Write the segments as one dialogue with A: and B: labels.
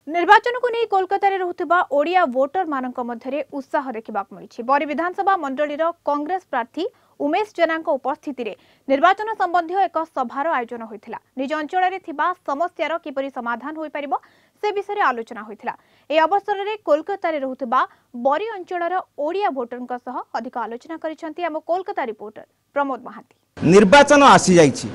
A: निर्वाचन को नहीं कोलकाता रे रहुथिबा ओडिया वोटर मानक मध्यरे उत्साह देखा मिली। बरी विधानसभा मंडली कांग्रेस प्रार्थी उमेश जेना उपस्थिति रे निर्वाचन संबंधी एक सभार आयोजन होइथिला। निज अंचल रे थिबा समस्यार किपरि समाधान होई परिबो से विषय आलोचना होइथिला। ए अवसर रे कोलकाता रे रहुथिबा बरी अंचलर ओडिया वोटरक सह अधिक आलोचना करिसेंती आम कोलकाता रिपोर्टर प्रमोद महांती।
B: निर्वाचन आसी जाइछि,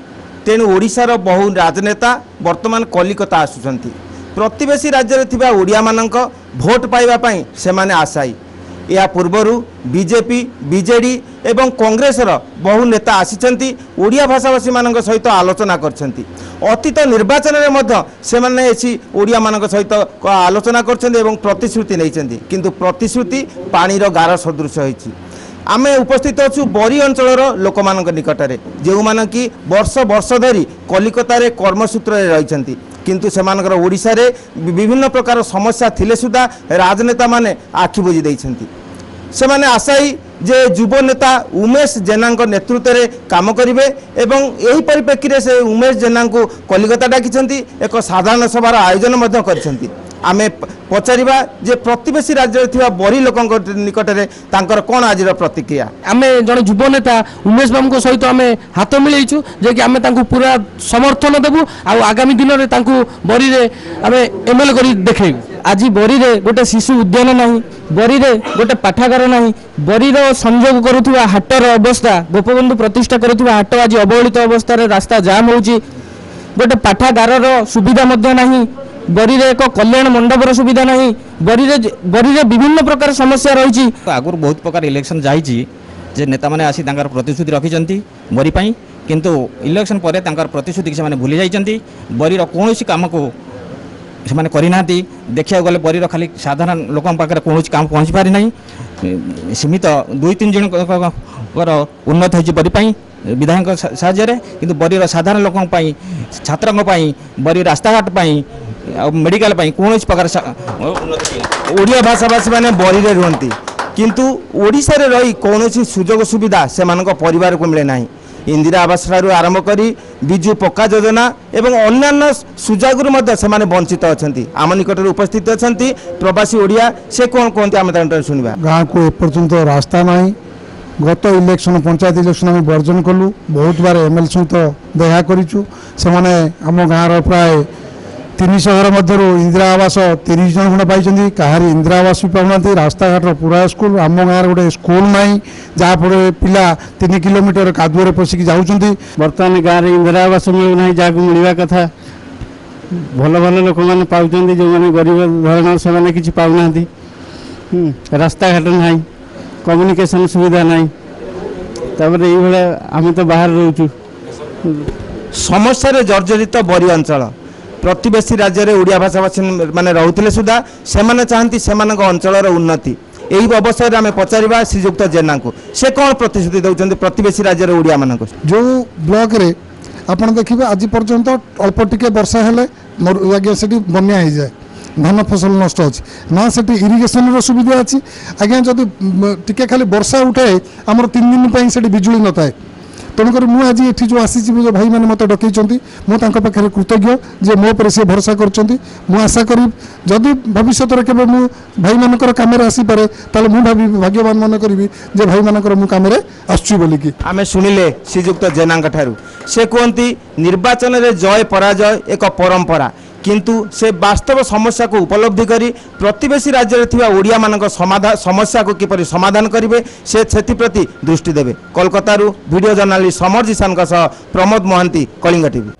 B: तेणु ओडिशार बहु राजनेता वर्तमान कलिकता आसुछंती। प्रतिवेशी राज्य थिबा ओडिया मानक भोट पाइबा पई सेमाने आशाई। या पूर्वरु बीजेपी बीजेडी एवं कांग्रेसर बहु नेता आसीचंती, ओडिया भाषाभाषी मानक सहित आलोचना करछंती। अतीत निर्वाचन रे मध्य सेमाने एसी ओडिया मानक सहित आलोचना करछंती एवं प्रतिश्रुति नैचंती, किंतु प्रतिश्रुति पानीर गार सदृश होईछि। आमे उपस्थित अच्छु बरी अंचलर लोक मानक निकटरे, जो माने कि वर्ष वर्ष धरी कलिकता रे कर्मसूत्र रहिछंती, किंतु सेमानकर ओडिशा रे विभिन्न प्रकार समस्या थिले सुधा राजनेता माने आखि बुझी दैछंती। सेमाने आशाई जे युव नेता उमेश जेना नेतृत्व में काम करेंगे एवं यही परिप्रेक्षी से उमेश जेना को कलिकता डाकिछंती, एक साधारण सभार आयोजन मध्य करिसेंती। आमे पचारिबा जे प्रतिवेशी राज्य थिबा बरी लोकंक निकटरे तांकर कोन आजिर प्रतिक्रिया।
C: आमे जन युव नेता उमेश बाबू सहित आमे हाथ मिलैछु जे कि आमे तांको पूरा समर्थन देबु आ आगामी दिन रे तांको बरी रे आमे एमएल करी देखेबु। आज बरी रे गोटे शिशु उद्यान नाही, बरी रे गोटे पाठागार नाही, बरी रो संयोग करुथुवा हाटर अवस्था गोपबंधु प्रतिष्ठा करुथुवा हाट आज अवहेलित अवस्था रे रास्ता जाम होउची, गोटे पाठागार रो सुविधा मध्य नाही, बरी रे एक कल्याण मंडपर सुविधा नहीं, बरी रे विभिन्न प्रकार समस्या रही।
D: आगुर बहुत प्रकार इलेक्शन जाइए जे नेता मैंने आसी तांकर प्रतिश्रुति रखिंट बरी पाई, किंतु इलेक्शन पर तांकर प्रतिश्रुति से भूली जाइए। बरीर कौन काम को से करना देखा गले बरीर खाली साधारण लोक पाखे कौन काम पहुँची पारि ना, सीमित 2-3 जन उन्नत हो बरी विधायक साहाय्य, किंतु बरीर साधारण लोक छात्र बरी रास्ताघाट मेडिकल कौन प्रकार
B: ओडिया भाषाभाषी मैंने बरी रे रुहंती, किंतु ओडिशा रे रही कौन सुजोग सुविधा से परिवार को मिले ना। इंदिरा आवास ठारू आरंभ करी बिजु पक्का योजना एवं अन्यान्य सुजोग से वंचित अच्छा। आम निकट उपस्थित अच्छा प्रवासी ओडिया, से कौन कहते आम शुणा।
E: गाँव को एपर्यंत रास्ता ना, गत इलेक्शन पंचायत इलेक्शन आम बर्जन कलु, बहुत बार एमएल सहित देखा करूँ। से आम गाँव प्राय 300 घर मध्य इंदिरा आवास 30 जन खंड पाई, कहारी इंदिरा आवास भी पाऊना। रास्ताघाट पूरा स्कूल आम गाँव गोटे स्कूल ना, जहाँफल पिला 3 किलोमीटर कादुअर पशिकी जाऊँच।
C: बर्तमान गाँव में इंदिरा आवास मिलूना, जहाँ मिलवा कथा भल भल लोक मैंने पाँच, जो मैंने गरीब धरण से किसी पाऊना। रास्ताघाट ना, कम्युनिकेशन सुविधा ना, ये आम तो बाहर रोचु।
B: समस्या जर्जरित बरी अंचल प्रतिवेशी राज्य में ओडिया भाषाभाषी मैंने रोते सुधा से चाहती से अंचल उन्नति। यही अवसर में पचारा श्रीजुक्त जेना को से कौन प्रतिश्रुति दौरान प्रतिवेशी राज्य में ओडिया मान
E: जो ब्लॉक रे आप देखिए आज पर्यंत अल्प टिके वर्षा हेले से बन्या हो जाए, धान फसल नष्ट अच्छी ना, से इरिगेशन सुविधा अच्छी आज्ञा। जदि टिके खाली वर्षा उठाए आमर 3 दिन से बिजुली न थाए, तेणुक मुझे आज ये जो आसी जो भाई मैंने मत डकई मुझे कृतज्ञ जे मो पर सी भरोसा कर। आशा करी जदि भविष्य के मु भाई मानकर कम आसीपे ताले मुझे भाग्यवान मन करी जे भाई मानकर मु कम आसुची बोलिकी।
B: आमे सुनिले श्रीजुक्त जेना ठारू से कहती निर्वाचन रे जय पराजय एक परंपरा, किंतु से वास्तव समस्या को उपलब्धि करी प्रतिवेशी राज्य में थिबा ओडिया मानक समस्या को किपरि समाधान करेंगे से प्रति दृष्टि देवे। कोलकाता वीडियो जर्नालिस्ट समर जिसान प्रमोद महांती, कलिंग टीवी।